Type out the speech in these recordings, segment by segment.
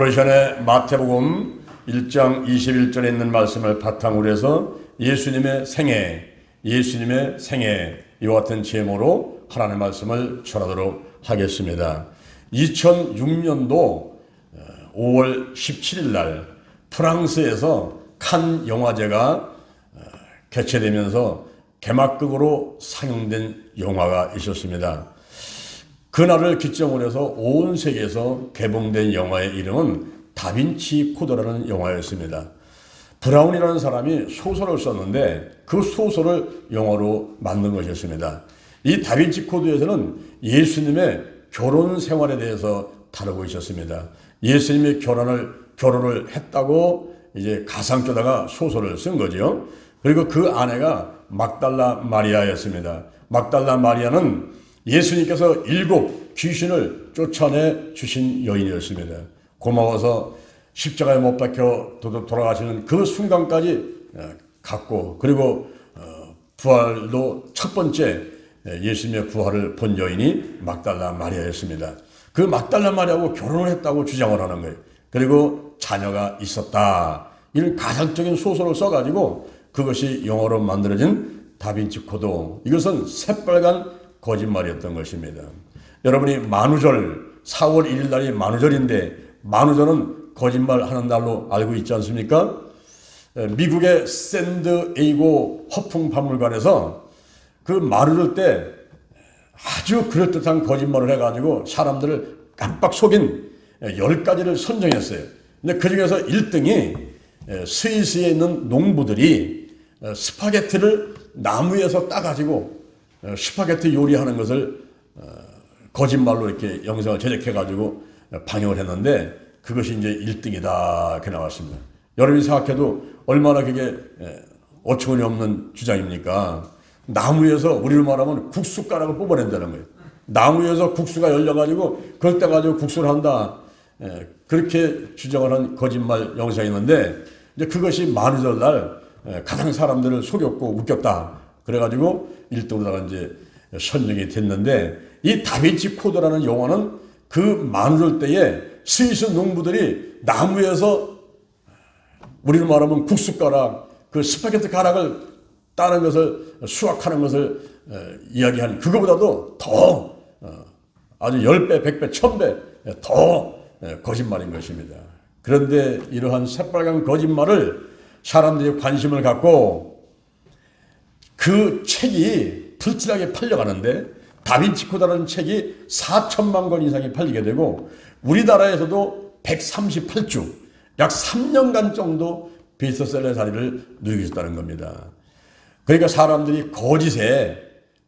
그러시네 마태복음 1장 21절에 있는 말씀을 바탕으로 해서 예수님의 생애 이와 같은 제목으로 하나님의 말씀을 전하도록 하겠습니다. 2006년도 5월 17일 날 프랑스에서 칸 영화제가 개최되면서 개막극으로 상영된 영화가 있었습니다. 그날을 기점으로 해서 온 세계에서 개봉된 영화의 이름은 다빈치 코드라는 영화였습니다. 브라운이라는 사람이 소설을 썼는데 그 소설을 영화로 만든 것이었습니다. 이 다빈치 코드에서는 예수님의 결혼 생활에 대해서 다루고 있었습니다. 예수님이 결혼을 했다고 이제 가상조다가 소설을 쓴 거죠. 그리고 그 아내가 막달라 마리아였습니다. 막달라 마리아는 예수님께서 7 귀신을 쫓아내 주신 여인이었습니다. 고마워서 십자가에 못 박혀 돌아가시는 그 순간까지 갔고, 그리고 부활도 첫 번째 예수님의 부활을 본 여인이 막달라 마리아였습니다. 그 막달라 마리아하고 결혼을 했다고 주장을 하는 거예요. 그리고 자녀가 있었다. 이런 가상적인 소설을 써가지고 그것이 영어로 만들어진 다빈치 코드. 이것은 새빨간 거짓말이었던 것입니다. 여러분이 만우절 4월 1일 날이 만우절인데 만우절은 거짓말하는 날로 알고 있지 않습니까? 미국의 샌드에이고 허풍박물관에서 그 만우절 때 아주 그럴듯한 거짓말을 해가지고 사람들을 깜빡 속인 10가지를 선정했어요. 근데 그 중에서 1등이 스위스에 있는 농부들이 스파게티를 나무에서 따가지고 스파게티 요리하는 것을 거짓말로 이렇게 영상을 제작해가지고 방영을 했는데 그것이 이제 1등이다. 이렇게 나왔습니다. 여러분이 생각해도 얼마나 그게 어처구니 없는 주장입니까? 나무에서 우리로 말하면 국숫가락을 뽑아낸다는 거예요. 나무에서 국수가 열려가지고 그걸 떼가지고 국수를 한다. 그렇게 주장을 한 거짓말 영상이 있는데 이제 그것이 만우절 날 가장 사람들을 속였고 웃겼다. 그래가지고 1등으로다가 이제 선정이 됐는데 이 다빈치 코드라는 영화는 그 만우절 때에 스위스 농부들이 나무에서 우리로 말하면 국숫가락, 그 스파게티 가락을 따는 것을 수확하는 것을 이야기하는 그거보다도 더 아주 10배, 100배, 1000배 더 거짓말인 것입니다. 그런데 이러한 새빨간 거짓말을 사람들이 관심을 갖고 그 책이 불티나게 팔려가는데 다빈치 코드라는 책이 4천만 권 이상이 팔리게 되고 우리나라에서도 138주 약 3년간 정도 베스트셀러 자리를 누리고 있었다는 겁니다. 그러니까 사람들이 거짓에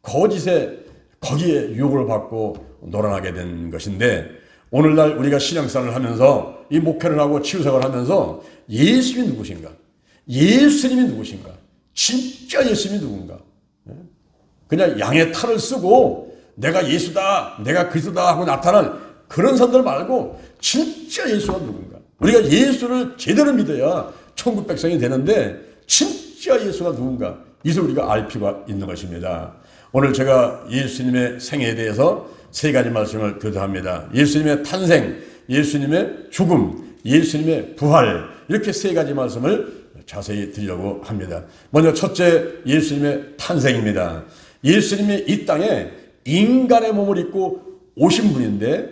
거기에 유혹을 받고 놀아나게 된 것인데 오늘날 우리가 신앙생활을 하면서 이 목회를 하고 치유생활을 하면서 예수님이 누구신가? 예수님이 누구신가? 진짜 예수님이 누군가? 그냥 양의 탈을 쓰고 내가 예수다, 내가 그리스도다 하고 나타난 그런 사람들 말고 진짜 예수가 누군가? 우리가 예수를 제대로 믿어야 천국 백성이 되는데 진짜 예수가 누군가? 이것을 우리가 알 필요가 있는 것입니다. 오늘 제가 예수님의 생애에 대해서 3가지 말씀을 교도합니다. 예수님의 탄생, 예수님의 죽음, 예수님의 부활 이렇게 3가지 말씀을 자세히 드리려고 합니다. 먼저 첫째 예수님의 탄생입니다. 예수님이 이 땅에 인간의 몸을 입고 오신 분인데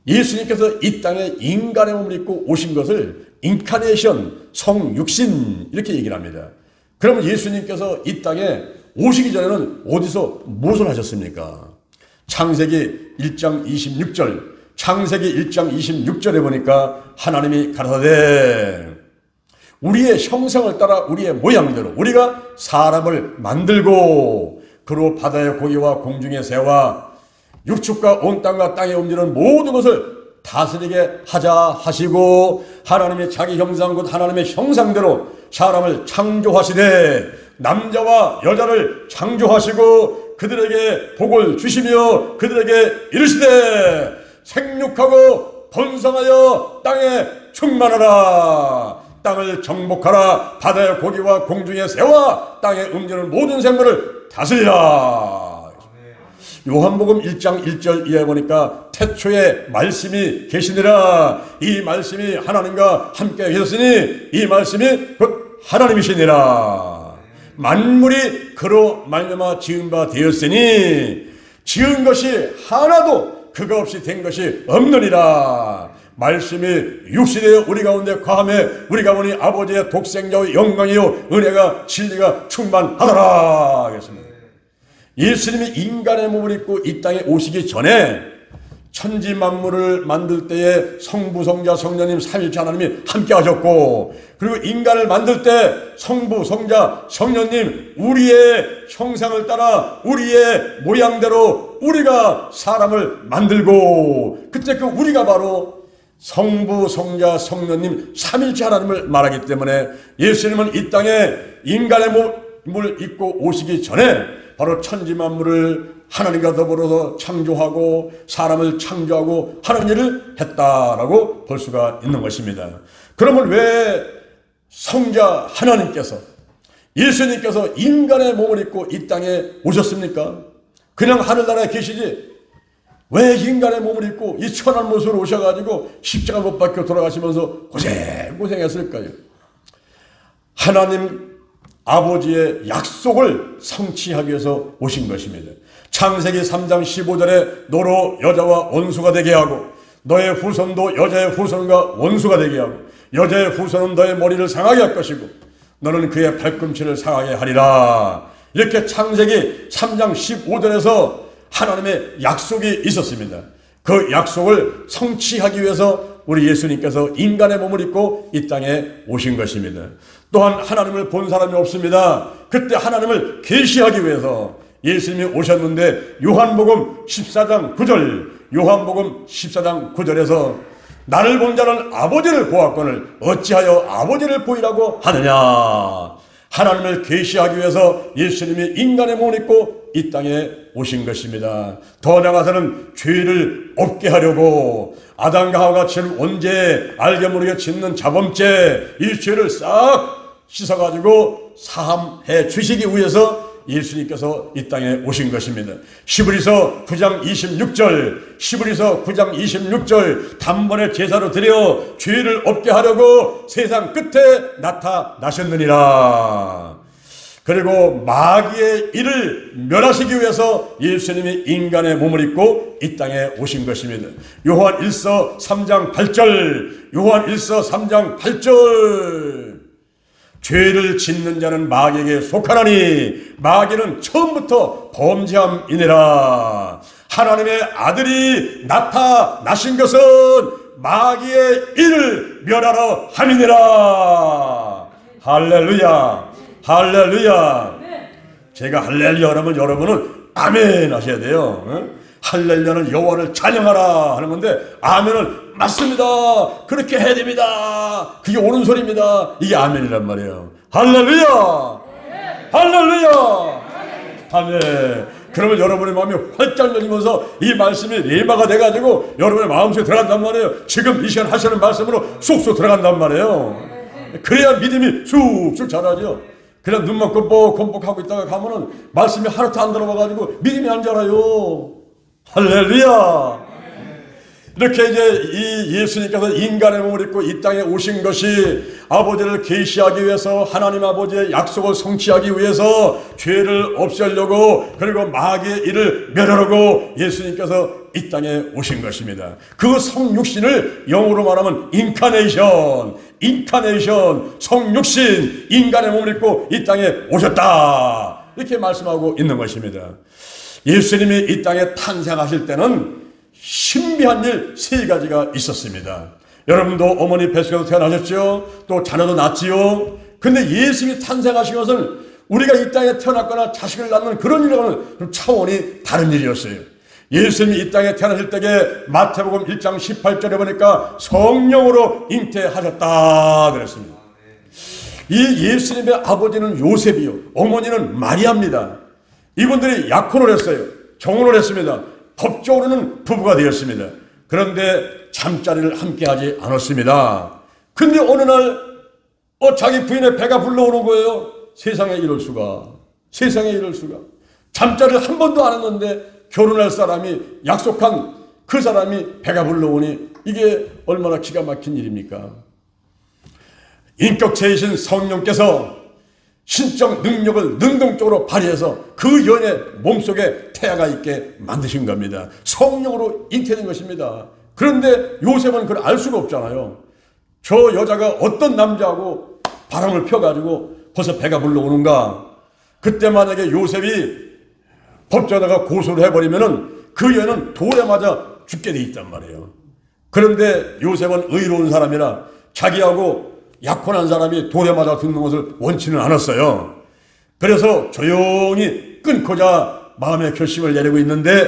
예수님께서 이 땅에 인간의 몸을 입고 오신 것을 인카네이션, 성육신 이렇게 얘기를 합니다. 그러면 예수님께서 이 땅에 오시기 전에는 어디서 무엇을 하셨습니까? 창세기 1장 26절에 보니까 하나님이 가라사대 우리의 형상을 따라 우리의 모양대로 우리가 사람을 만들고 그로 바다의 고기와 공중의 새와 육축과 온 땅과 땅에 움직이는 모든 것을 다스리게 하자 하시고 하나님의 자기 형상 곧 하나님의 형상대로 사람을 창조하시되 남자와 여자를 창조하시고 그들에게 복을 주시며 그들에게 이르시되 생육하고 번성하여 땅에 충만하라 땅을 정복하라 바다의 고기와 공중의 새와 땅에 움직이는 모든 생물을 다스리라. 요한복음 1장 1절 이하에 보니까 태초에 말씀이 계시니라. 이 말씀이 하나님과 함께 계셨으니 이 말씀이 곧 하나님이시니라. 만물이 그로 말미암아 지은 바 되었으니 지은 것이 하나도 그가 없이 된 것이 없느니라. 말씀이 육신되어 우리 가운데 거함에 우리가 보니 아버지의 독생자의 영광이요 은혜가 진리가 충만하더라 하겠습니다. 예수님이 인간의 몸을 입고 이 땅에 오시기 전에 천지 만물을 만들 때에 성부, 성자, 성령님 삼위일체 하나님이 함께 하셨고, 그리고 인간을 만들 때 성부, 성자, 성령님 우리의 형상을 따라 우리의 모양대로 우리가 사람을 만들고, 그때 그 우리가 바로 성부, 성자, 성령님 삼위일체 하나님을 말하기 때문에 예수님은 이 땅에 인간의 몸을 입고 오시기 전에 바로 천지 만물을 하나님과 더불어서 창조하고 사람을 창조하고 하는 일을 했다라고 볼 수가 있는 것입니다. 그러면 왜 성자 하나님께서, 예수님께서 인간의 몸을 입고 이 땅에 오셨습니까? 그냥 하늘나라에 계시지 왜 인간의 몸을 입고 이 천한 모습으로 오셔가지고 십자가 못 박혀 돌아가시면서 고생했을까요? 하나님 아버지의 약속을 성취하기 위해서 오신 것입니다. 창세기 3장 15절에 너로 여자와 원수가 되게 하고 너의 후손도 여자의 후손과 원수가 되게 하고 여자의 후손은 너의 머리를 상하게 할 것이고 너는 그의 발꿈치를 상하게 하리라. 이렇게 창세기 3장 15절에서 하나님의 약속이 있었습니다. 그 약속을 성취하기 위해서 우리 예수님께서 인간의 몸을 입고 이 땅에 오신 것입니다. 또한 하나님을 본 사람이 없습니다. 그때 하나님을 계시하기 위해서 예수님이 오셨는데 요한복음 14장 9절에서 나를 본 자는 아버지를 보았거늘 어찌하여 아버지를 보이라고 하느냐. 하나님을 계시하기 위해서 예수님이 인간의 몸을 입고 이 땅에 오신 것입니다. 더 나아가서는 죄를 없게 하려고 아담과 하와가 지은 원죄, 알게 모르게 짓는 자범죄, 이 죄를 싹 씻어가지고 사함해 주시기 위해서 예수님께서 이 땅에 오신 것입니다. 히브리서 9장 26절 단번에 제사로 드려 죄를 없게 하려고 세상 끝에 나타나셨느니라. 그리고 마귀의 일을 멸하시기 위해서 예수님이 인간의 몸을 입고 이 땅에 오신 것입니다. 요한 1서 3장 8절 죄를 짓는 자는 마귀에게 속하나니 마귀는 처음부터 범죄함이니라. 하나님의 아들이 나타나신 것은 마귀의 일을 멸하러 함이니라. 할렐루야, 할렐루야. 제가 할렐루야 하면 여러분은 아멘 하셔야 돼요. 할렐루야는 여호와를 찬양하라 하는 건데 아멘은 맞습니다, 그렇게 해야 됩니다, 그게 옳은 소리입니다, 이게 아멘이란 말이에요. 할렐루야, 할렐루야, 아멘. 그러면 여러분의 마음이 활짝 열리면서 이 말씀이 레마가 돼가지고 여러분의 마음속에 들어간단 말이에요. 지금 이 시간 하시는 말씀으로 쑥쑥 들어간단 말이에요. 그래야 믿음이 쑥쑥 자라죠. 그냥 눈만 껌뻑껌뻑하고 있다가 가면은 말씀이 하나도 안 들어와가지고 믿음이 안 자라요. 할렐루야. 이렇게 이제 이 예수님께서 인간의 몸을 입고 이 땅에 오신 것이 아버지를 계시하기 위해서, 하나님 아버지의 약속을 성취하기 위해서, 죄를 없애려고, 그리고 마귀의 일을 멸하려고 예수님께서 이 땅에 오신 것입니다. 그 성육신을 영어로 말하면 인카네이션, 성육신, 인간의 몸을 입고 이 땅에 오셨다, 이렇게 말씀하고 있는 것입니다. 예수님이 이 땅에 탄생하실 때는 신비한 일 3가지가 있었습니다. 여러분도 어머니 뱃속에서 태어나셨죠? 또 자녀도 낳지요? 근데 예수님이 탄생하신 것은 우리가 이 땅에 태어났거나 자식을 낳는 그런 일과는 좀 차원이 다른 일이었어요. 예수님이 이 땅에 태어나실 때에 마태복음 1장 18절에 보니까 성령으로 잉태하셨다 그랬습니다. 이 예수님의 아버지는 요셉이요, 어머니는 마리아입니다. 이분들이 약혼을 했어요. 정혼을 했습니다. 법적으로는 부부가 되었습니다. 그런데 잠자리를 함께 하지 않았습니다. 근데 어느 날 자기 부인의 배가 불러오는 거예요. 세상에 이럴 수가, 세상에 이럴 수가. 잠자리를 한 번도 안 했는데 결혼할 사람이, 약속한 그 사람이 배가 불러오니 이게 얼마나 기가 막힌 일입니까? 인격체이신 성령께서 신적 능력을 능동적으로 발휘해서 그 여인의 몸속에 태아가 있게 만드신 겁니다. 성령으로 잉태된 것입니다. 그런데 요셉은 그걸 알 수가 없잖아요. 저 여자가 어떤 남자하고 바람을 펴가지고 벌써 배가 불러오는가. 그때 만약에 요셉이 법정에다가 고소를 해버리면은 그 여인은 돌에 맞아 죽게 돼 있단 말이에요. 그런데 요셉은 의로운 사람이라 자기하고 약혼한 사람이 돌에 맞아 죽는 것을 원치는 않았어요. 그래서 조용히 끊고자 마음의 결심을 내리고 있는데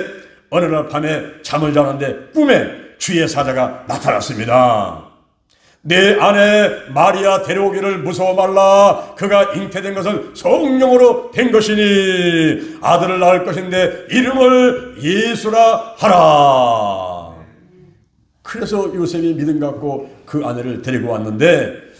어느 날 밤에 잠을 자는데 꿈에 주의 사자가 나타났습니다. 내 아내 마리아 데려오기를 무서워 말라. 그가 잉태된 것은 성령으로 된 것이니 아들을 낳을 것인데 이름을 예수라 하라. 그래서 요셉이 믿음 갖고 그 아내를 데리고 왔는데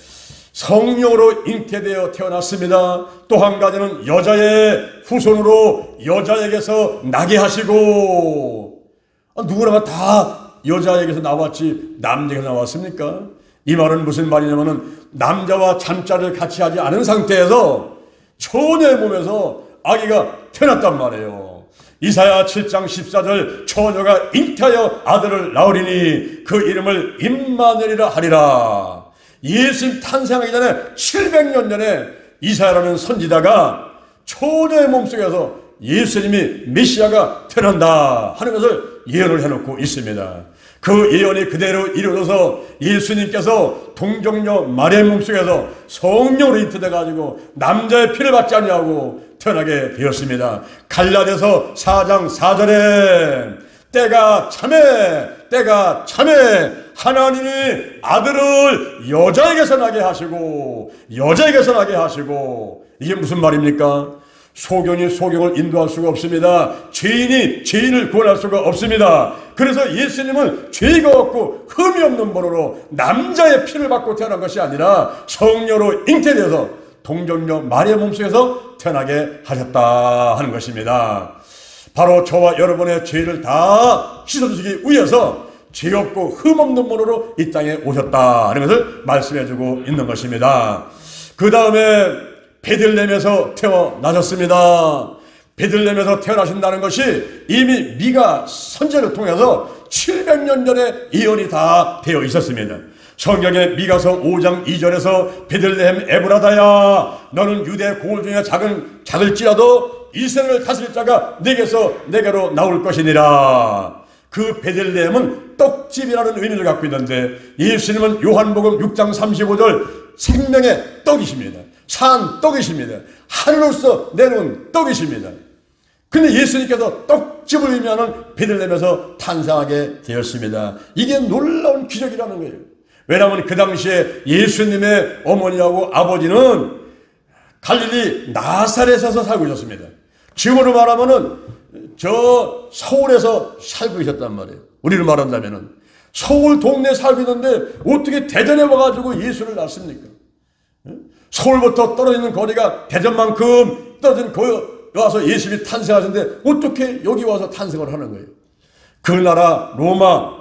성령으로 잉태되어 태어났습니다. 또 한 가지는 여자의 후손으로 여자에게서 나게 하시고, 누구나 다 여자에게서 나왔지 남자에게서 나왔습니까? 이 말은 무슨 말이냐면은 남자와 잠자를 같이 하지 않은 상태에서 처녀의 몸에서 아기가 태어났단 말이에요. 이사야 7장 14절 처녀가 잉태하여 아들을 낳으리니 그 이름을 임마누엘이라 하리라. 예수님 탄생하기 전에 700년 전에 이사야라는 선지자가 처녀의 몸속에서 예수님이 메시아가 태어난다 하는 것을 예언을 해놓고 있습니다. 그 예언이 그대로 이루어져서 예수님께서 동정녀 마리아의 몸속에서 성령으로 잉태돼가지고 남자의 피를 받지 아니하고 태어나게 되었습니다. 갈라디아서 4장 4절에 때가 참에 하나님이 아들을 여자에게서 나게 하시고 이게 무슨 말입니까? 소경이 소경을 인도할 수가 없습니다. 죄인이 죄인을 구원할 수가 없습니다. 그래서 예수님은 죄가 없고 흠이 없는 분으로 남자의 피를 받고 태어난 것이 아니라 성녀로 잉태되어서 동정녀 마리아 몸속에서 태어나게 하셨다 하는 것입니다. 바로 저와 여러분의 죄를 다 씻어주시기 위해서 죄 없고 흠 없는 분으로 이 땅에 오셨다 하는 것을 말씀해주고 있는 것입니다. 그 다음에 베들레헴에서 태어나셨습니다. 베들레헴에서 태어나신다는 것이 이미 미가 선지자를 통해서 700년 전에 예언이 다 되어 있었습니다. 성경의 미가서 5장 2절에서 베들레헴 에브라다야 너는 유대 고을 중에 작을지라도 이스라엘을 다스릴 자가 내게로 나올 것이니라. 그 베들레헴은 떡집이라는 의미를 갖고 있는데 예수님은 요한복음 6장 35절 생명의 떡이십니다. 산 떡이십니다. 하늘로서 내려온 떡이십니다. 근데 예수님께서 떡집을 의미하는 베들레헴에서 탄생하게 되었습니다. 이게 놀라운 기적이라는 거예요. 왜냐하면 그 당시에 예수님의 어머니하고 아버지는 갈릴리 나사렛에서 살고 있었습니다. 지금으로 말하면은 저 서울에서 살고 있었단 말이에요. 우리를 말한다면은 서울 동네에 살고 있는데 어떻게 대전에 와가지고 예수를 낳습니까? 서울부터 떨어지는 거리가 대전만큼 떨어진 거기 와서 예수님이 탄생하셨는데 어떻게 여기 와서 탄생을 하는 거예요? 그 나라 로마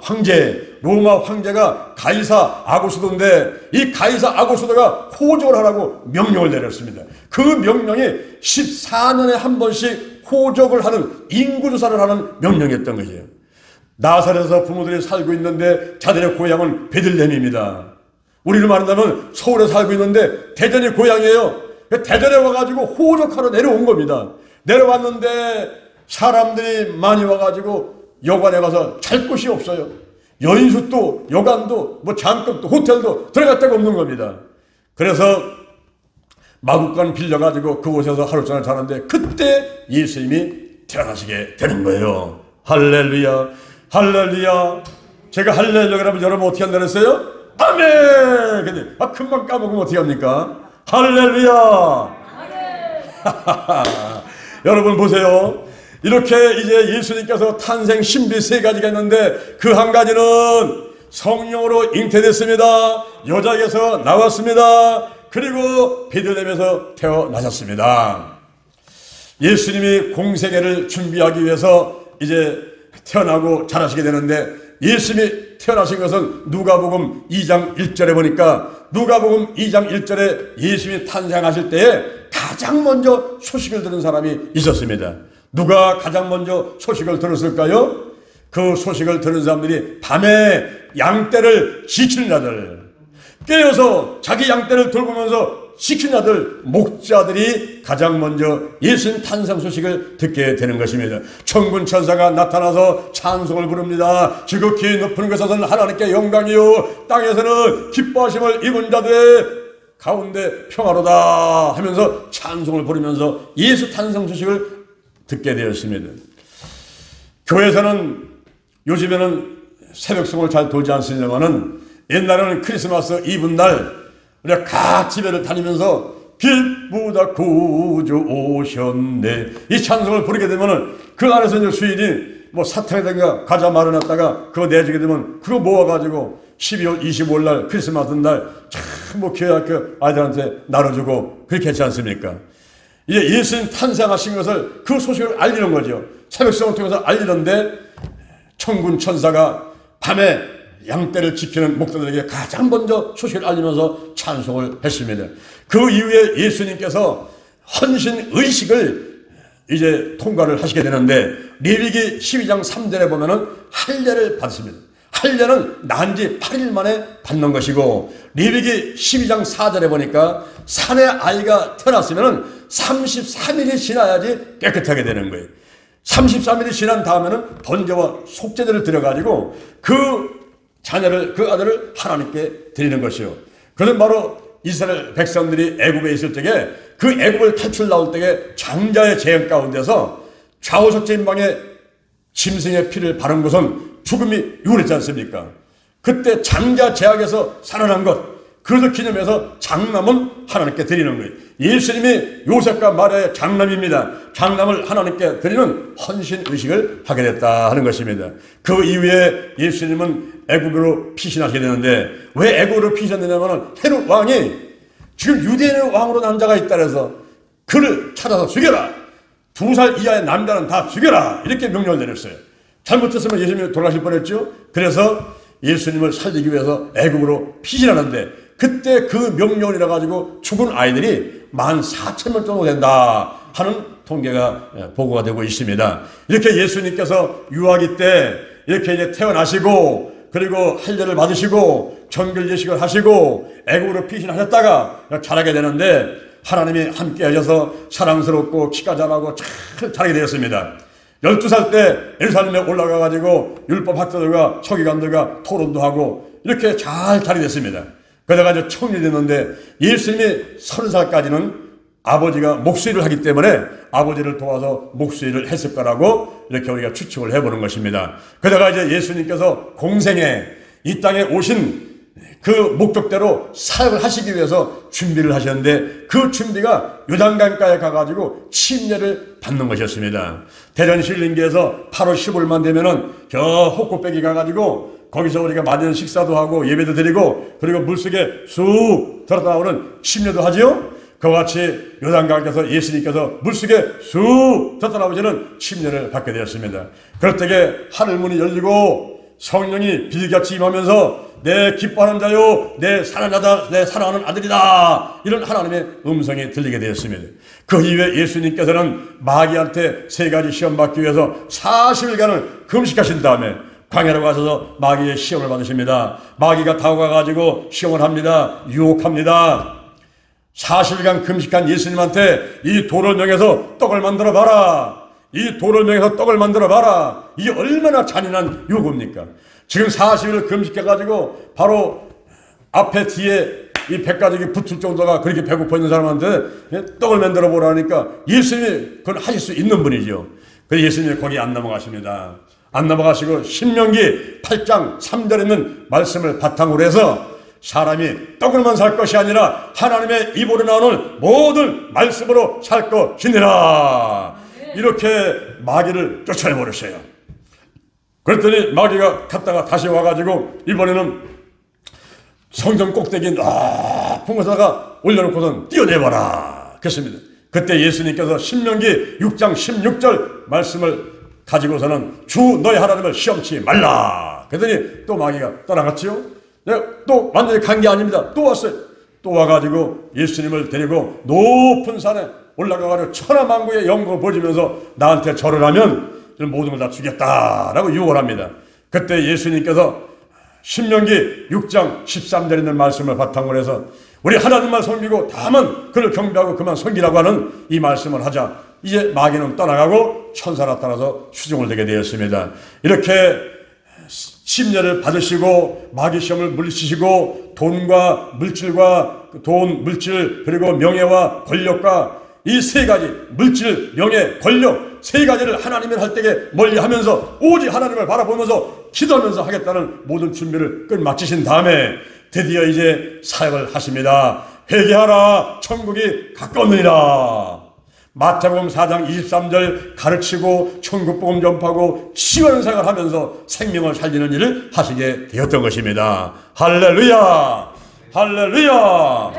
황제가 가이사 아구스도인데 이 가이사 아구스도가 호적을 하라고 명령을 내렸습니다. 그 명령이 14년에 한 번씩 호적을 하는 인구조사를 하는 명령이었던 것이에요. 나사렛에서 부모들이 살고 있는데 자들의 고향은 베들레헴입니다. 우리를 말한다면 서울에 살고 있는데 대전이 고향이에요. 대전에 와가지고 호적하러 내려온 겁니다. 내려왔는데 사람들이 많이 와가지고 여관에 가서 잘 곳이 없어요. 여인숙도 여관도 뭐 장급도 호텔도 들어갈 데가 없는 겁니다. 그래서 마구간 빌려가지고 그곳에서 하루 종일 자는데 그때 예수님이 태어나시게 되는 거예요. 할렐루야 할렐루야. 제가 할렐루야 그러면 여러분 어떻게 한다 그랬어요? 아멘. 근데 금방 까먹으면 어떻게 합니까? 할렐루야. 여러분 보세요. 이렇게 이제 예수님께서 탄생 신비 세 가지가 있는데 그 한 가지는 성령으로 잉태됐습니다. 여자에게서 나왔습니다. 그리고 베들레헴에서 태어나셨습니다. 예수님이 공생애를 준비하기 위해서 이제 태어나고 자라시게 되는데, 예수님이 태어나신 것은 누가복음 2장 1절에 보니까, 누가복음 2장 1절에 예수님이 탄생하실 때에 가장 먼저 소식을 들은 사람이 있었습니다. 누가 가장 먼저 소식을 들었을까요? 그 소식을 들은 사람들이 밤에 양떼를 지키는 자들, 깨어서 자기 양떼를 돌보면서 지키는 자들, 목자들이 가장 먼저 예수님 탄생 소식을 듣게 되는 것입니다. 천군 천사가 나타나서 찬송을 부릅니다. 지극히 높은 곳에서는 하나님께 영광이요, 땅에서는 기뻐하심을 입은 자들의 가운데 평화로다 하면서 찬송을 부르면서 예수 탄생 소식을 듣게 되었습니다. 교회에서는 요즘에는 새벽송을 잘 돌지 않습니다만은, 옛날에는 크리스마스 이브날 우리가 각 집회를 다니면서 빛보다 구주 오셨네, 이 찬송을 부르게 되면은 그 안에서 이제 수인이 뭐 사탕에다가 과자 말아놨다가 그거 내주게 되면 그거 모아가지고 12월 25일 날 크리스마스 날 참 뭐 교회학교 아이들한테 나눠주고 그렇게 했지 않습니까? 이제 예수님 탄생하신 것을, 그 소식을 알리는 거죠. 새벽송을 통해서 알리는데, 천군 천사가 밤에 양떼를 지키는 목자들에게 가장 먼저 소식을 알리면서 찬송을 했습니다. 그 이후에 예수님께서 헌신 의식을 이제 통과를 하시게 되는데, 레위기 12장 3절에 보면은 할례를 받습니다. 할례는 난 지 8일 만에 받는 것이고, 레위기 12장 4절에 보니까 산의 아이가 태어났으면은 33일이 지나야지 깨끗하게 되는 거예요. 33일이 지난 다음에는 번제와 속죄제를 드려가지고 그 자녀를, 그 아들을 하나님께 드리는 것이요. 그것은 바로 이스라엘 백성들이 애굽에 있을 적에, 그 애굽을 탈출 나올 때에 장자의 재앙 가운데서 좌우석제인방에 짐승의 피를 바른 것은 죽음이 유언했지 않습니까? 그때 장자 재앙에서 살아난 것, 그것을 기념해서 장남은 하나님께 드리는 거예요. 예수님이 요셉과 마리아의 장남입니다. 장남을 하나님께 드리는 헌신 의식을 하게 됐다 하는 것입니다. 그 이후에 예수님은 애굽으로 피신하시게 되는데, 왜 애굽으로 피신했느냐면 헤롯 왕이 지금 유대인의 왕으로 난 자가 있다 해서 그를 찾아서 죽여라, 2살 이하의 남자는 다 죽여라, 이렇게 명령을 내렸어요. 잘못했으면 예수님이 돌아가실 뻔했죠. 그래서 예수님을 살리기 위해서 애굽으로 피신하는데, 그때 그 명령이라 가지고 죽은 아이들이 14,000명 정도 된다 하는 통계가 보고가 되고 있습니다. 이렇게 예수님께서 유아기 때 이렇게 이제 태어나시고, 그리고 할례를 받으시고 정결 예식을 하시고 애굽으로 피신하셨다가 자라게 되는데, 하나님이 함께 하셔서 사랑스럽고 키가 자라고 잘 자라게 되었습니다. 12살 때 예루살렘에 올라가 가지고 율법 학자들과 서기관들과 토론도 하고 이렇게 잘 자라게 됐습니다. 그러다가 이제 청년이 됐는데, 예수님이 30살까지는 아버지가 목수일을 하기 때문에 아버지를 도와서 목수일을 했을 거라고 이렇게 우리가 추측을 해보는 것입니다. 그러다가 이제 예수님께서 공생에 이 땅에 오신 그 목적대로 사역을 하시기 위해서 준비를 하셨는데, 그 준비가 요단강가에 가가지고 침례를 받는 것이었습니다. 대전신림교에서 8월 15일만 되면은 저 호코빼기 가가지고 거기서 우리가 맞은 식사도 하고 예배도 드리고, 그리고 물속에 쑥 들었다 나오는 침례도 하지요. 그와 같이 요단강에서 예수님께서 물속에 쑥 들었다 나오시는 침례를 받게 되었습니다. 그럴 때에 하늘문이 열리고 성령이 비둘기같이 임하면서 내 기뻐하는 자요, 내 사랑하는 아들이다, 이런 하나님의 음성이 들리게 되었습니다. 그 이후에 예수님께서는 마귀한테 3가지 시험 받기 위해서 40일간을 금식하신 다음에 광야로 가셔서 마귀의 시험을 받으십니다. 마귀가 다가가가지고 시험을 합니다. 유혹합니다. 40일간 금식한 예수님한테 이 돌을 명해서 떡을 만들어 봐라, 이 돌을 명해서 떡을 만들어 봐라, 이게 얼마나 잔인한 요구입니까? 지금 40일 금식해가지고 바로 앞에 뒤에 이 백가죽이 붙을 정도가 그렇게 배고파 있는 사람한테 떡을 만들어 보라니까 예수님이 그걸 하실 수 있는 분이죠. 그래서 예수님이 거기 안 넘어가십니다. 안 넘어가시고 신명기 8장 3절에 있는 말씀을 바탕으로 해서 사람이 떡으로만 살 것이 아니라 하나님의 입으로 나오는 모든 말씀으로 살 것이니라, 이렇게 마귀를 쫓아내버렸어요. 그랬더니 마귀가 갔다가 다시 와가지고 이번에는 성전 꼭대기 높은 곳에다가 올려놓고선 띄어내봐라 그랬습니다. 그때 예수님께서 신명기 6장 16절 말씀을 가지고서는 주 너희 하나님을 시험치 말라. 그랬더니 또 마귀가 떠나갔지요. 내가 또 완전히 간 게 아닙니다. 또 왔어요. 또 와가지고 예수님을 데리고 높은 산에 올라가가지고 천하만국의 영광을 보여주면서 나한테 절을 하면 모든 걸 다 주겠다라고 유혹을 합니다. 그때 예수님께서 신명기 6장 13절에 있는 말씀을 바탕으로 해서 우리 하나님만 섬기고 다만 그를 경배하고 그만 섬기라고 하는 이 말씀을 하자 이제 마귀는 떠나가고 천사가 따라서 수종을 되게 되었습니다. 이렇게 침례를 받으시고 마귀 시험을 물리치시고 돈과 물질과 돈, 물질 그리고 명예와 권력과 이 세 가지 물질, 명예, 권력 세 가지를 하나님을 할 때에 멀리하면서 오직 하나님을 바라보면서 기도하면서 하겠다는 모든 준비를 끝마치신 다음에 드디어 이제 사역을 하십니다. 회개하라 천국이 가까웠느니라. 마태복음 4장 23절 가르치고 천국복음 전파하고 치유하는 생활을 하면서 생명을 살리는 일을 하시게 되었던 것입니다. 할렐루야 할렐루야.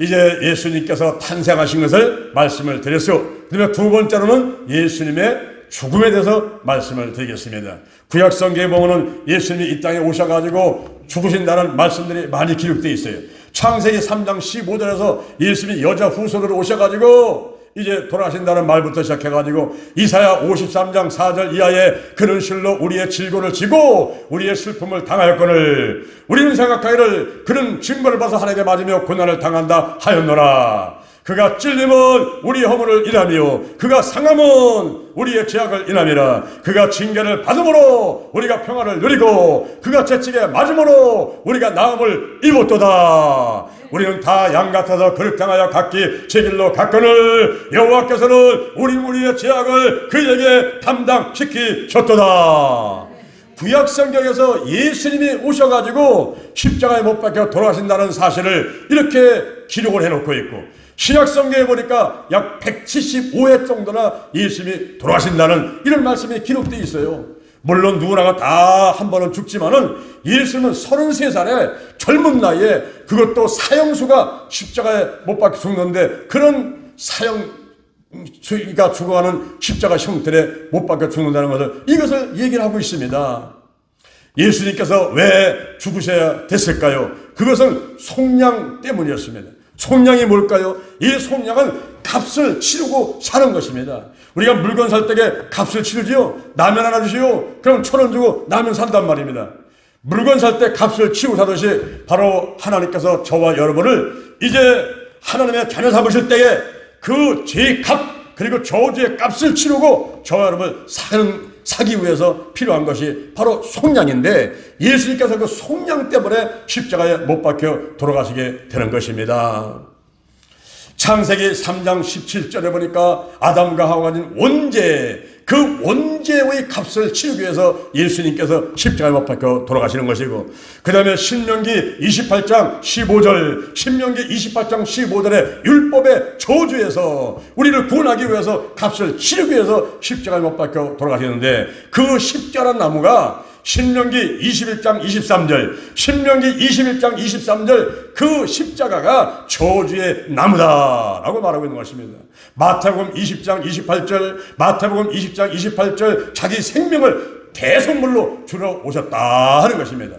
이제 예수님께서 탄생하신 것을 말씀을 드렸어요. 그다음에 두 번째로는 예수님의 죽음에 대해서 말씀을 드리겠습니다. 구약성경에 보면은 예수님이 이 땅에 오셔가지고 죽으신다는 말씀들이 많이 기록되어 있어요. 창세기 3장 15절에서 예수님이 여자 후손으로 오셔가지고 이제 돌아가신다는 말부터 시작해가지고 이사야 53장 4절 이하에 그는 실로 우리의 질고를 지고 우리의 슬픔을 당하였거늘 우리는 생각하기를 그는 징벌을 받아서 하나님께 맞으며 고난을 당한다 하였노라. 그가 찔림은 우리의 허물을 인하며 그가 상함은 우리의 죄악을 인함이라. 그가 징계를 받음으로 우리가 평화를 누리고 그가 채찍에 맞음으로 우리가 나음을 입었도다. 우리는 다 양 같아서 그릇 향하여 각기 제 길로 갔거늘 여호와께서는 우리의 죄악을 그에게 담당시키셨도다. 구약성경에서 예수님이 오셔가지고 십자가에 못 박혀 돌아가신다는 사실을 이렇게 기록을 해놓고 있고 신약성경에 보니까 약 175회 정도나 예수님이 돌아가신다는 이런 말씀이 기록되어 있어요. 물론 누구나가 다 한 번은 죽지만은 예수님은 33살에 젊은 나이에 그것도 사형수가 십자가에 못 박혀 죽는데 그런 사형수가 죽어가는 십자가 형틀에 못 박혀 죽는다는 것을 이것을 얘기를 하고 있습니다. 예수님께서 왜 죽으셔야 됐을까요? 그것은 속량 때문이었습니다. 속량이 뭘까요? 이 속량은 값을 치르고 사는 것입니다. 우리가 물건 살 때에 값을 치르지요. 라면 하나 주시오. 그럼 1,000원 주고 라면 산단 말입니다. 물건 살 때 값을 치르고 사듯이 바로 하나님께서 저와 여러분을 이제 하나님의 자녀 삼으실 때에 그 죄의 값 그리고 저주의 값을 치르고 저와 여러분을 사기 위해서 필요한 것이 바로 속량인데 예수님께서 그 속량 때문에 십자가에 못 박혀 돌아가시게 되는 것입니다. 창세기 3장 17절에 보니까 아담과 하와가 가진 원죄 그 원죄의 값을 치르기 위해서 예수님께서 십자가에 못 박혀 돌아가시는 것이고 그 다음에 신명기 28장 15절 신명기 28장 15절의 율법의 저주에서 우리를 구원하기 위해서 값을 치르기 위해서 십자가에 못 박혀 돌아가시는데 그 십자가란 나무가 신명기 21장 23절 신명기 21장 23절 그 십자가가 저주의 나무다라고 말하고 있는 것입니다. 마태복음 20장 28절 마태복음 20장 28절 자기 생명을 대속물로 주러 오셨다 하는 것입니다.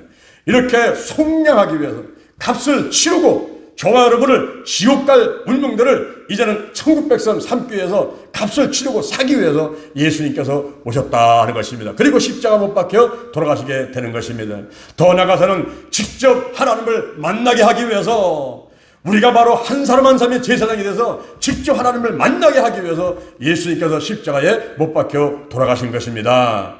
이렇게 속량하기 위해서 값을 치르고 저와 여러분을 지옥 갈 운명들을 이제는 천국 백성 삼기 위해서 값을 치르고 사기 위해서 예수님께서 오셨다 하는 것입니다. 그리고 십자가 못 박혀 돌아가시게 되는 것입니다. 더 나아가서는 직접 하나님을 만나게 하기 위해서 우리가 바로 한 사람 한 사람이 제사장이 돼서 직접 하나님을 만나게 하기 위해서 예수님께서 십자가에 못 박혀 돌아가신 것입니다.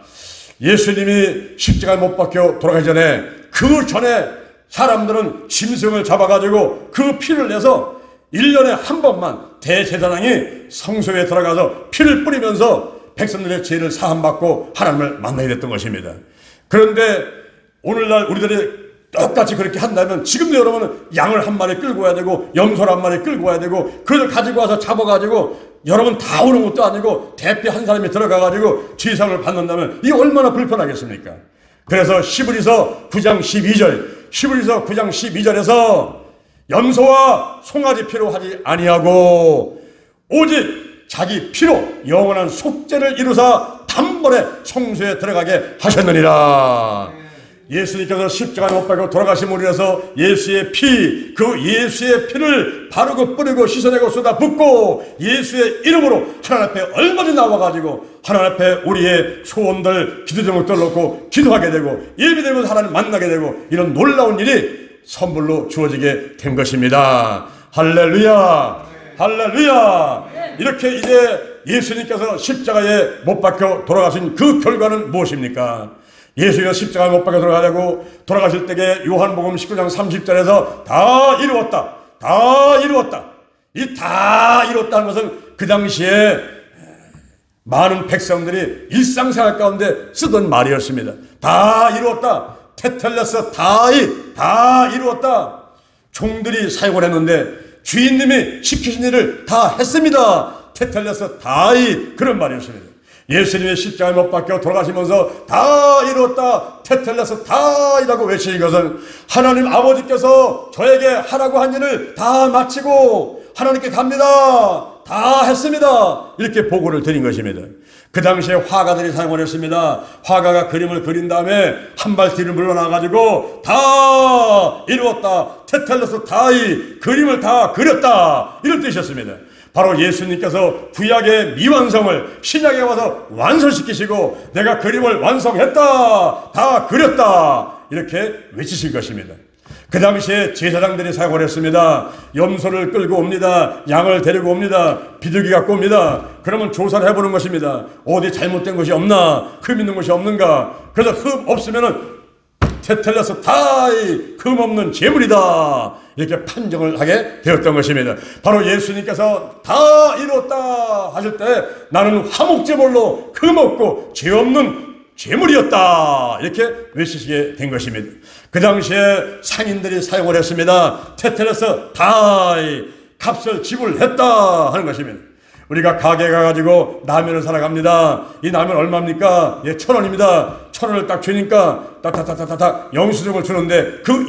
예수님이 십자가에 못 박혀 돌아가기 전에 그 전에 사람들은 짐승을 잡아가지고 그 피를 내서 1년에 한 번만 대제사장이 성소에 들어가서 피를 뿌리면서 백성들의 죄를 사함받고 하나님을 만나게 됐던 것입니다. 그런데 오늘날 우리들이 똑같이 그렇게 한다면 지금도 여러분은 양을 한 마리 끌고 와야 되고 염소를 한 마리 끌고 와야 되고 그걸 가지고 와서 잡아가지고 여러분 다 오는 것도 아니고 대피 한 사람이 들어가가지고 제사를 받는다면 이게 얼마나 불편하겠습니까? 그래서 시브리서 9장 12절 시브리서 9장 12절에서 염소와 송아지 피로 하지 아니하고 오직 자기 피로 영원한 속죄를 이루사 한 번에 성소에 들어가게 하셨느니라. 예수님께서 십자가에 못 박혀 돌아가심으로 인해서 예수의 피, 그 예수의 피를 바르고 뿌리고 씻어내고 쏟아붓고 예수의 이름으로 하나님 앞에 얼마든지 나와가지고 하나님 앞에 우리의 소원들, 기도 제목들 놓고 기도하게 되고 예배드리면서 하나님 만나게 되고 이런 놀라운 일이 선물로 주어지게 된 것입니다. 할렐루야, 할렐루야. 이렇게 이제 예수님께서 십자가에 못 박혀 돌아가신 그 결과는 무엇입니까? 예수가 십자가에 못 박혀 돌아가실 때에 요한복음 19장 30절에서 다 이루었다, 다 이루었다. 이 다 이루었다는 것은 그 당시에 많은 백성들이 일상생활 가운데 쓰던 말이었습니다. 다 이루었다. 테텔레스 다이, 다 이루었다. 종들이 사용을 했는데 주인님이 시키신 일을 다 했습니다. 테텔레스 다이, 그런 말이었습니다. 예수님의 십자가에 못 박혀 돌아가시면서 다 이루었다, 테텔레스 다이라고 외치는 것은 하나님 아버지께서 저에게 하라고 한 일을 다 마치고 하나님께 갑니다, 다 했습니다, 이렇게 보고를 드린 것입니다. 그 당시에 화가들이 사용을 했습니다. 화가가 그림을 그린 다음에 한 발 뒤를 물러나가지고 다 이루었다, 테텔레스 다이, 그림을 다 그렸다, 이런 뜻이었습니다. 바로 예수님께서 구약의 미완성을 신약에 와서 완성시키시고 내가 그림을 완성했다, 다 그렸다, 이렇게 외치실 것입니다. 그 당시에 제사장들이 사용을 했습니다. 염소를 끌고 옵니다. 양을 데리고 옵니다. 비둘기 갖고 옵니다. 그러면 조사를 해보는 것입니다. 어디 잘못된 것이 없나, 흠 있는 것이 없는가. 그래서 흠 없으면은 테텔레스 다이, 흠 없는 제물이다, 이렇게 판정을 하게 되었던 것입니다. 바로 예수님께서 다 이루었다 하실 때 나는 화목제물로 흠 없고 죄 없는 제물이었다, 이렇게 외치시게 된 것입니다. 그 당시에 상인들이 사용을 했습니다. 테텔레스 다이, 값을 지불했다 하는 것입니다. 우리가 가게 가가지고 라면을 사러 갑니다. 이 라면 얼마입니까? 예, 1,000원입니다. 1,000원을 딱 주니까 딱딱딱딱딱 영수증을 주는데 그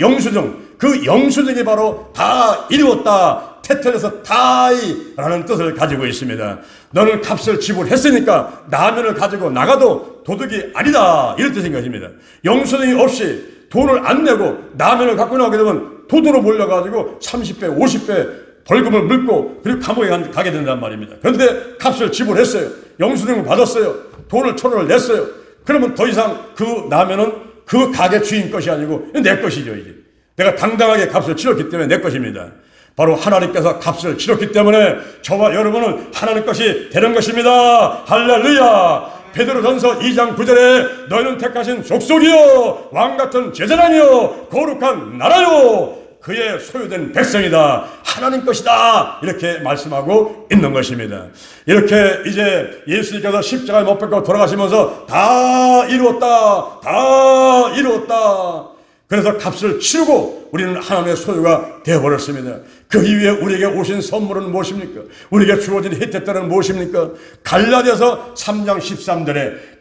영수증이 바로 다 이루었다, 테텔레스 다이라는 뜻을 가지고 있습니다. 너는 값을 지불했으니까 라면을 가지고 나가도 도둑이 아니다, 이런 뜻인 것입니다. 영수증이 없이 돈을 안 내고 라면을 갖고 나오게 되면 도둑으로 몰려가지고 30배, 50배 벌금을 물고 그리고 감옥에 가게 된단 말입니다. 그런데 값을 지불했어요. 영수증을 받았어요. 돈을 1,000원을 냈어요. 그러면 더 이상 그 라면은 그 가게 주인 것이 아니고 내 것이죠. 이제 내가 당당하게 값을 치렀기 때문에 내 것입니다. 바로 하나님께서 값을 치렀기 때문에 저와 여러분은 하나님 것이 되는 것입니다. 할렐루야. 베드로전서 2장 9절에 너희는 택하신 족속이요 왕같은 제사장이요 거룩한 나라요 그의 소유된 백성이다, 하나님 것이다, 이렇게 말씀하고 있는 것입니다. 이렇게 이제 예수님께서 십자가에 못 박혀 돌아가시면서 다 이루었다, 다 이루었다, 그래서 값을 치르고 우리는 하나님의 소유가 되어버렸습니다. 그 이후에 우리에게 오신 선물은 무엇입니까? 우리에게 주어진 혜택들은 무엇입니까? 갈라디아서 3장 13절에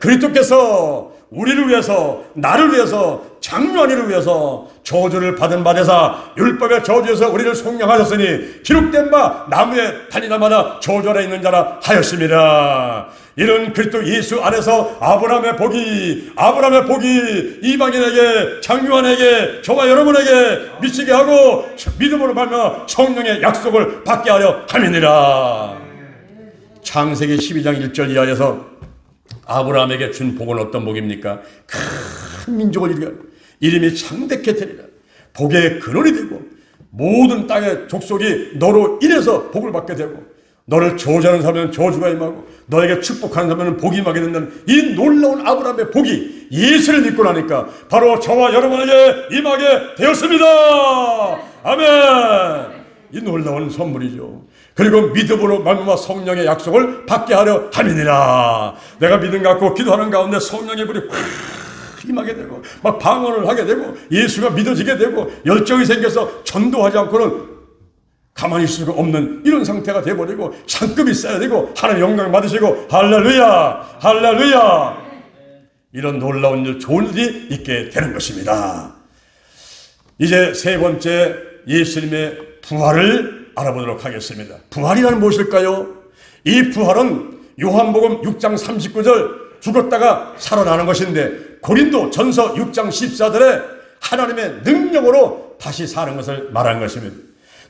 그리스도께서 우리를 위해서, 나를 위해서, 장로안이를 위해서 저주를 받은 바 되사 율법의 저주에서 우리를 속량하셨으니 기록된 바 나무에 달리다마다 저주 아래 있는 자라 하였습니다. 이런 그리스도 예수 안에서 아브라함의 복이 이방인에게, 장로안에게, 저와 여러분에게 미치게 하고 믿음으로 말미암아 성령의 약속을 받게 하려 함이니라. 창세기 12장 1절 이하에서 아브라함에게 준 복은 어떤 복입니까? 큰 민족을 이루게 하고 이름이 창대케 되리라. 복의 근원이 되고 모든 땅의 족속이 너로 인해서 복을 받게 되고 너를 저주하는 사람은 저주가 임하고 너에게 축복하는 사람은 복이 임하게 된다는 이 놀라운 아브라함의 복이 예수를 믿고 나니까 바로 저와 여러분에게 임하게 되었습니다. 아멘. 이 놀라운 선물이죠. 그리고 믿음으로 말미암아 성령의 약속을 받게 하려 함이니라. 내가 믿음 갖고 기도하는 가운데 성령의 불이 확 임하게 되고 막 방언을 하게 되고 예수가 믿어지게 되고 열정이 생겨서 전도하지 않고는 가만히 있을 수가 없는 이런 상태가 되어버리고 상급이 쌓여야 되고 하나님 영광 받으시고 할렐루야, 할렐루야, 이런 놀라운 일, 좋은 일이 있게 되는 것입니다. 이제 세 번째 예수님의 부활을 알아보도록 하겠습니다. 부활이란 무엇일까요? 이 부활은 요한복음 6장 39절 죽었다가 살아나는 것인데, 고린도 전서 6장 14절에 하나님의 능력으로 다시 사는 것을 말한 것입니다.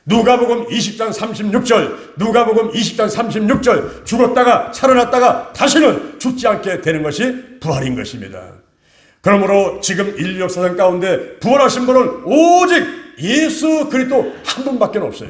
누가복음 20장 36절, 누가복음 20장 36절, 죽었다가 살아났다가 다시는 죽지 않게 되는 것이 부활인 것입니다. 그러므로 지금 인류 역사상 가운데 부활하신 분은 오직 예수 그리스도 한 분밖에 없어요.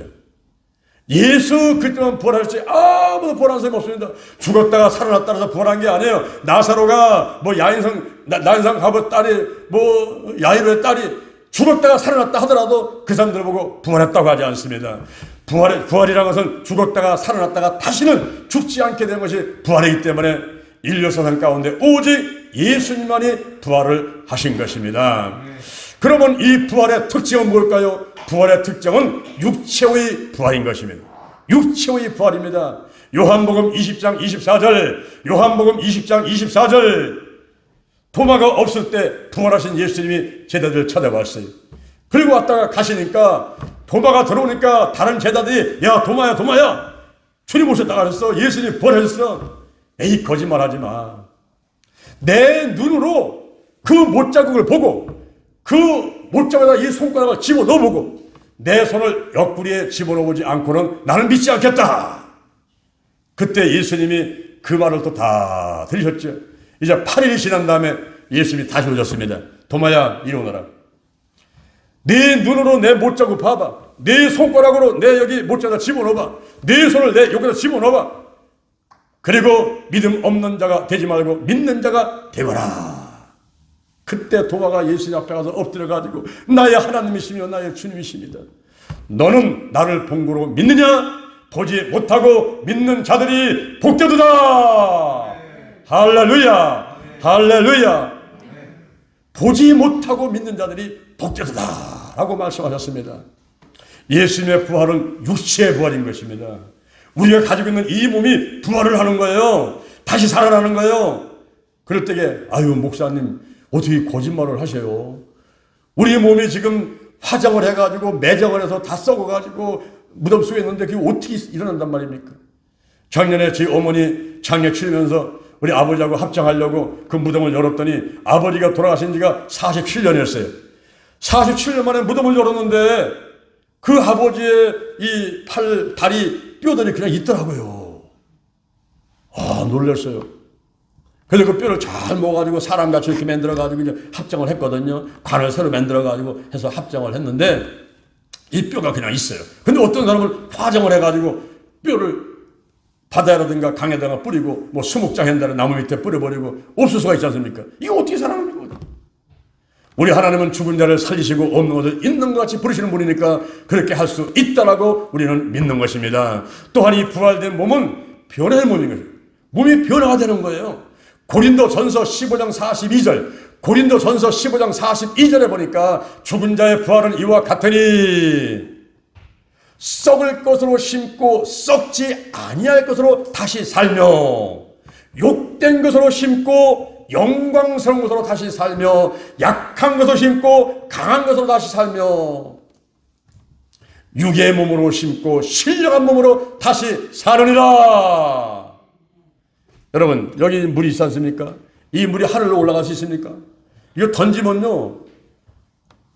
예수 그리스도만 부활하셨지 아무도 부활한 사람이 없습니다. 죽었다가 살아났다 해서 부활한 게 아니에요. 나사로가 뭐 나인성 가부 딸이 뭐 야이로의 딸이 죽었다가 살아났다 하더라도 그 사람들 보고 부활했다고 하지 않습니다. 부활이라는 것은 죽었다가 살아났다가 다시는 죽지 않게 되는 것이 부활이기 때문에 인류 역사상 가운데 오직 예수님만이 부활을 하신 것입니다. 그러면 이 부활의 특징은 뭘까요? 부활의 특징은 육체의 부활인 것입니다. 육체의 부활입니다. 요한복음 20장 24절, 요한복음 20장 24절, 도마가 없을 때 부활하신 예수님이 제자들을 찾아왔어요. 그리고 왔다가 가시니까 도마가 들어오니까 다른 제자들이 야 도마야 도마야, 주님 오셨다 가셨어, 예수님 부활하셨어. 에이 거짓말하지 마. 내 눈으로 그 못자국을 보고 그 못자국에다 이 손가락을 집어넣어보고 내 손을 옆구리에 집어넣어보지 않고는 나는 믿지 않겠다. 그때 예수님이 그 말을 또 다 들으셨죠. 이제 8일이 지난 다음에 예수님이 다시 오셨습니다. 도마야 이리 오너라. 네 눈으로 내 못자국 봐봐. 네 손가락으로 내 여기 못자국에다 집어넣어봐. 네 손을 내 여기다 집어넣어봐. 그리고 믿음 없는 자가 되지 말고 믿는 자가 되거라. 그때 도마가 예수님 앞에 가서 엎드려가지고 나의 하나님이시며 나의 주님이십니다. 너는 나를 본고로 믿느냐? 보지 못하고 믿는 자들이 복되도다. 할렐루야, 할렐루야. 보지 못하고 믿는 자들이 복되도다 라고 말씀하셨습니다. 예수님의 부활은 육체의 부활인 것입니다. 우리가 가지고 있는 이 몸이 부활을 하는 거예요. 다시 살아나는 거예요. 그럴 때에 아유 목사님 어떻게 거짓말을 하세요? 우리 몸이 지금 화장을 해가지고 매장을 해서 다 썩어가지고 무덤 속에 있는데 그게 어떻게 일어난단 말입니까? 작년에 제 어머니 장례 치르면서 우리 아버지하고 합장하려고 그 무덤을 열었더니 아버지가 돌아가신 지가 47년이었어요. 47년 만에 무덤을 열었는데 그 아버지의 이 팔, 다리, 뼈들이 그냥 있더라고요. 아, 놀랐어요. 그래서 그 뼈를 잘 모아가지고 사람같이 이렇게 만들어가지고 이제 합장을 했거든요. 관을 새로 만들어가지고 해서 합장을 했는데 이 뼈가 그냥 있어요. 근데 어떤 사람은 화장을 해가지고 뼈를 바다라든가 강에다가 뿌리고 뭐 수목장 한다는 나무 밑에 뿌려버리고 없을 수가 있지 않습니까? 이거 어떻게 살아납니까? 우리 하나님은 죽은 자를 살리시고 없는 것을 있는 것 같이 부르시는 분이니까 그렇게 할 수 있다라고 우리는 믿는 것입니다. 또한 이 부활된 몸은 변화의 몸인 거예요. 몸이 변화가 되는 거예요. 고린도 전서 15장 42절, 고린도 전서 15장 42절에 보니까 죽은 자의 부활은 이와 같으니 썩을 것으로 심고 썩지 아니할 것으로 다시 살며 욕된 것으로 심고 영광스러운 것으로 다시 살며 약한 것으로 심고 강한 것으로 다시 살며 육의 몸으로 심고 신령한 몸으로 다시 사느니라. 여러분 여기 물이 있지 않습니까? 이 물이 하늘로 올라갈 수 있습니까? 이거 던지면요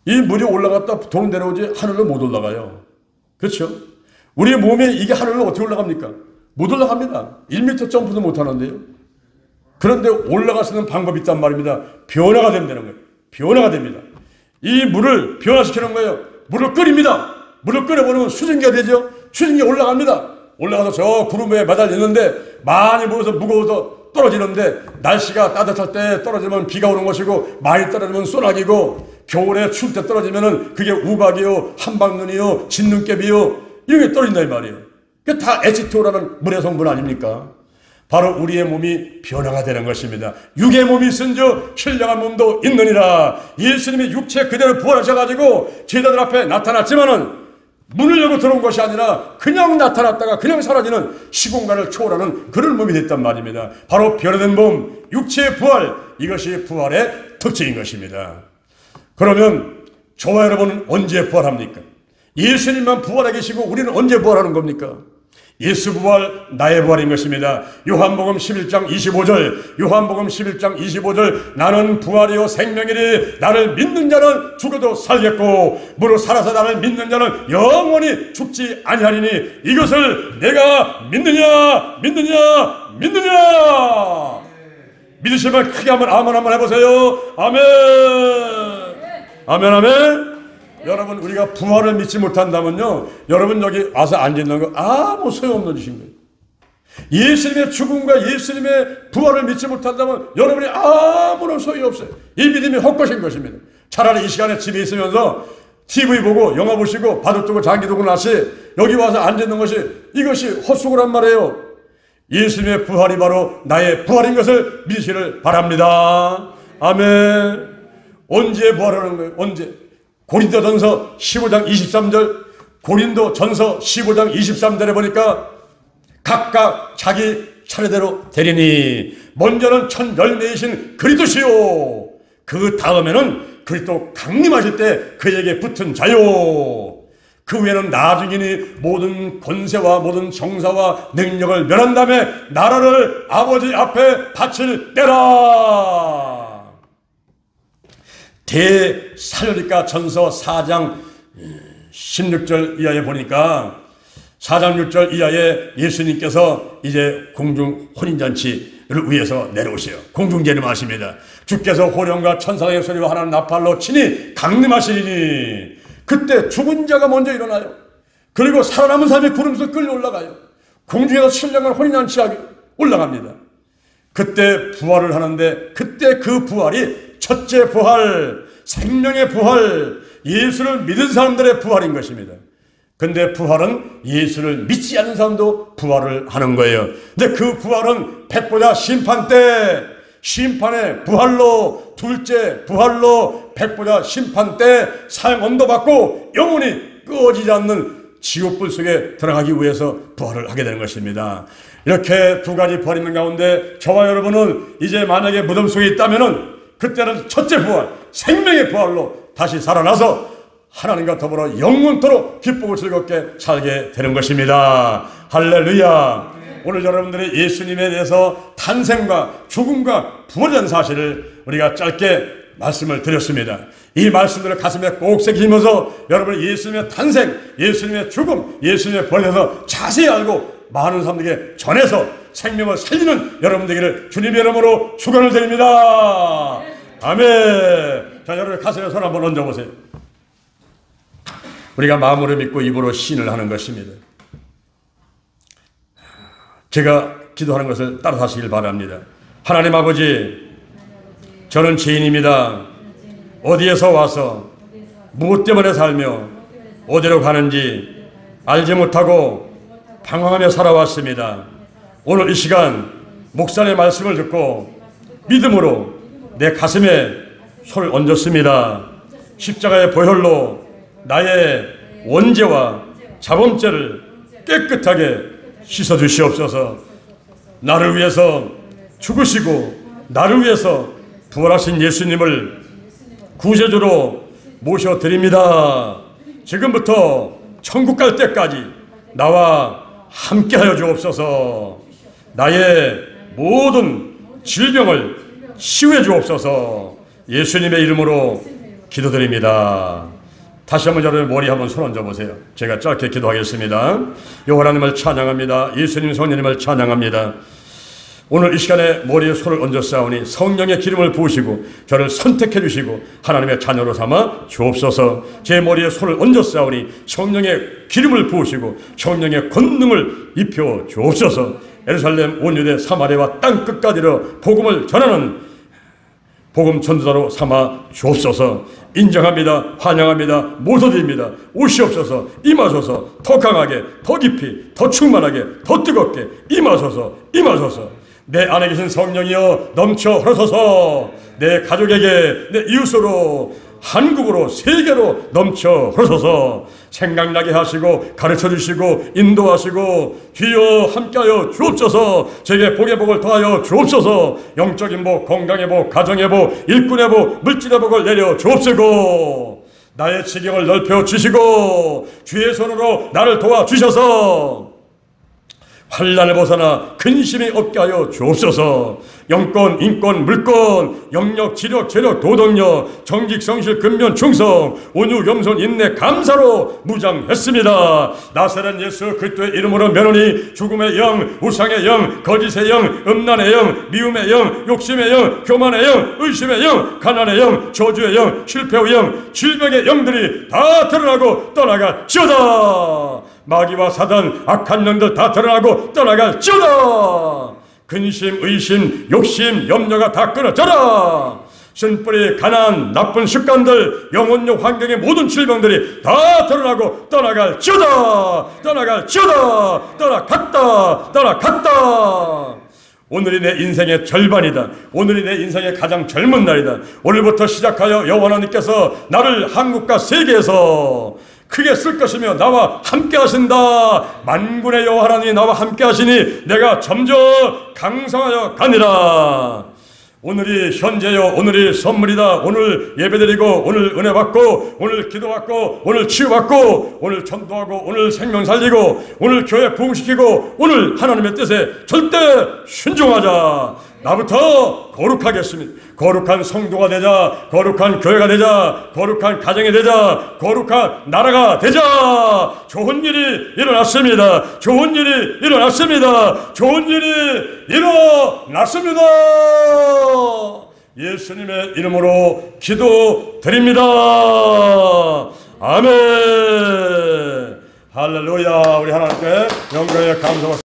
이 물이 올라갔다 돈은 내려오지 하늘로 못 올라가요. 그렇죠? 우리 몸에 이게 하늘로 어떻게 올라갑니까? 못 올라갑니다. 1m 점프도 못 하는데요. 그런데 올라갈 수 있는 방법이 있단 말입니다. 변화가 된다는 거예요. 변화가 됩니다. 이 물을 변화시키는 거예요. 물을 끓입니다. 물을 끓여버리면 수증기가 되죠. 수증기가 올라갑니다. 올라가서 저 구름 위에 매달리는데 많이 모여서 무거워서 떨어지는데 날씨가 따뜻할 때 떨어지면 비가 오는 것이고 많이 떨어지면 소나기고 겨울에 추울 때 떨어지면 그게 우박이요 한방눈이요 진눈깨비요 이런 게 떨어진다 이 말이에요. 그게 다 H2O라는 물의 성분 아닙니까? 바로 우리의 몸이 변화가 되는 것입니다. 육의 몸이 있은즉 신령한 몸도 있느니라. 예수님이 육체 그대로 부활하셔가지고 제자들 앞에 나타났지만은 문을 열고 들어온 것이 아니라 그냥 나타났다가 그냥 사라지는 시공간을 초월하는 그런 몸이 됐단 말입니다. 바로 변화된 몸, 육체의 부활, 이것이 부활의 특징인 것입니다. 그러면 저와 여러분은 언제 부활합니까? 예수님만 부활해 계시고 우리는 언제 부활하는 겁니까? 예수 부활, 나의 부활인 것입니다. 요한복음 11장 25절, 요한복음 11장 25절, 나는 부활이요 생명이니 나를 믿는 자는 죽어도 살겠고 무릇 살아서 나를 믿는 자는 영원히 죽지 아니하리니 이것을 내가 믿느냐 믿느냐 믿느냐. 믿으시면 크게 한번 한번 해보세요. 아멘. 아멘 아멘. 여러분, 우리가 부활을 믿지 못한다면요, 여러분 여기 와서 앉아있는 거 아무 소용없는 짓인 거예요. 예수님의 죽음과 예수님의 부활을 믿지 못한다면 여러분이 아무런 소용이 없어요. 이 믿음이 헛것인 것입니다. 차라리 이 시간에 집에 있으면서 TV 보고 영화 보시고 바둑 두고 장기 두고 나시 여기 와서 앉아있는 것이, 이것이 헛수고란 말이에요. 예수님의 부활이 바로 나의 부활인 것을 믿으시기를 바랍니다. 아멘. 언제 부활하는 거예요? 언제? 고린도전서 15장 23절, 고린도전서 15장 23절에 보니까 각각 자기 차례대로 되리니 먼저는 첫 열매이신 그리스도시요 그 다음에는 그리스도 강림하실 때 그에게 붙은 자요 그 후에는 나중이니 모든 권세와 모든 정사와 능력을 멸한 다음에 나라를 아버지 앞에 바칠 때라. 대살로니가 전서 4장 16절 이하에 보니까 4장 6절 이하에 예수님께서 이제 공중 혼인잔치를 위해서 내려오세요. 공중제를 마십니다. 주께서 호령과 천사의 소리와 하나님 나팔로 친히 강림하시리니 그때 죽은 자가 먼저 일어나요. 그리고 살아남은 사람이 구름에서 끌려 올라가요. 공중에서 신령한 혼인잔치하게 올라갑니다. 그때 부활을 하는데 그때 그 부활이 첫째 부활, 생명의 부활, 예수를 믿은 사람들의 부활인 것입니다. 근데 부활은 예수를 믿지 않는 사람도 부활을 하는 거예요. 근데 그 부활은 백보자 심판 때, 심판의 부활로, 둘째 부활로 백보자 심판 때 사형 언도받고 영원히 꺼지지 않는 지옥불 속에 들어가기 위해서 부활을 하게 되는 것입니다. 이렇게 두 가지 부활이 있는 가운데 저와 여러분은 이제 만약에 무덤 속에 있다면은 그때는 첫째 부활, 생명의 부활로 다시 살아나서 하나님과 더불어 영원토록 기쁘고 즐겁게 살게 되는 것입니다. 할렐루야. 오늘 여러분들이 예수님에 대해서 탄생과 죽음과 부활이라는 사실을 우리가 짧게 말씀을 드렸습니다. 이 말씀들을 가슴에 꼭 새기면서 여러분 예수님의 탄생, 예수님의 죽음, 예수님의 부활에 대해서 자세히 알고 많은 사람들에게 전해서 생명을 살리는 여러분 되기를 주님의 이름으로 축원을 드립니다. 아멘. 자, 여러분 가슴에 손 한번 얹어보세요. 우리가 마음으로 믿고 입으로 시인을 하는 것입니다. 제가 기도하는 것을 따라하시길 바랍니다. 하나님 아버지, 저는 죄인입니다. 어디에서 와서 무엇 때문에 살며 어디로 가는지 알지 못하고 방황하며 살아왔습니다. 오늘 이 시간 목사의 말씀을 듣고 믿음으로 내 가슴에 손을 얹었습니다. 십자가의 보혈로 나의 원죄와 자범죄를 깨끗하게 씻어주시옵소서. 나를 위해서 죽으시고 나를 위해서 부활하신 예수님을 구세주로 모셔드립니다. 지금부터 천국 갈 때까지 나와 함께하여 주옵소서. 나의 모든 질병을 치유해 주옵소서. 예수님의 이름으로 기도드립니다. 다시 한번 여러분 머리 한번 손 얹어보세요. 제가 짧게 기도하겠습니다. 여호와 하나님을 찬양합니다. 예수님 성령님을 찬양합니다. 오늘 이 시간에 머리에 손을 얹었사오니 성령의 기름을 부으시고 저를 선택해 주시고 하나님의 자녀로 삼아 주옵소서. 제 머리에 손을 얹었사오니 성령의 기름을 부으시고 성령의 권능을 입혀 주옵소서. 예루살렘 온 유대 사마리아와 땅끝까지로 복음을 전하는 복음 전도자로 삼아 주옵소서. 인정합니다. 환영합니다. 모셔드립니다. 오시옵소서. 임하소서. 더 강하게, 더 깊이, 더 충만하게, 더 뜨겁게 임하소서. 임하소서. 내 안에 계신 성령이여 넘쳐 흐르소서. 내 가족에게, 내 이웃으로, 한국으로, 세계로 넘쳐 흐르소서. 생각나게 하시고 가르쳐 주시고 인도하시고 주여 함께하여 주옵소서. 제게 복의 복을 더하여 주옵소서. 영적인 복, 건강의 복, 가정의 복, 일꾼의 복, 물질의 복을 내려 주옵시고 나의 지경을 넓혀 주시고 주의 손으로 나를 도와주셔서 환난을 벗어나 근심이 없게 하여 주옵소서. 영권, 인권, 물권, 영력, 지력, 재력, 도덕력, 정직, 성실, 근면, 충성, 온유, 겸손, 인내, 감사로 무장했습니다. 나사렛 예수 그리스도의 이름으로 면하니 죽음의 영, 우상의 영, 거짓의 영, 음란의 영, 미움의 영, 욕심의 영, 교만의 영, 의심의 영, 가난의 영, 저주의 영, 실패의 영, 질병의 영들이 다 드러나고 떠나갈지어다. 마귀와 사단, 악한 영들 다 드러나고 떠나갈지어다. 근심, 의심, 욕심, 염려가 다 끊어져라. 신뿌리, 가난, 나쁜 습관들, 영혼력, 환경의 모든 질병들이 다 드러나고 떠나갈지어다. 떠나갈지어다. 떠나갔다. 떠나갔다. 오늘이 내 인생의 절반이다. 오늘이 내 인생의 가장 젊은 날이다. 오늘부터 시작하여 여호와 하나님께서 나를 한국과 세계에서 크게 쓸 것이며 나와 함께 하신다. 만군의 여호와 하나님이 나와 함께 하시니 내가 점점 강성하여 가니라. 오늘이 현재요, 오늘이 선물이다. 오늘 예배드리고, 오늘 은혜 받고, 오늘 기도받고, 오늘 치유받고, 오늘 전도하고, 오늘 생명 살리고, 오늘 교회 부흥시키고, 오늘 하나님의 뜻에 절대 순종하자. 나부터 거룩하겠습니다. 거룩한 성도가 되자. 거룩한 교회가 되자. 거룩한 가정이 되자. 거룩한 나라가 되자. 좋은 일이 일어났습니다. 좋은 일이 일어났습니다. 좋은 일이 일어났습니다. 예수님의 이름으로 기도드립니다. 아멘. 할렐루야. 우리 하나님께 영광에 감사합니다.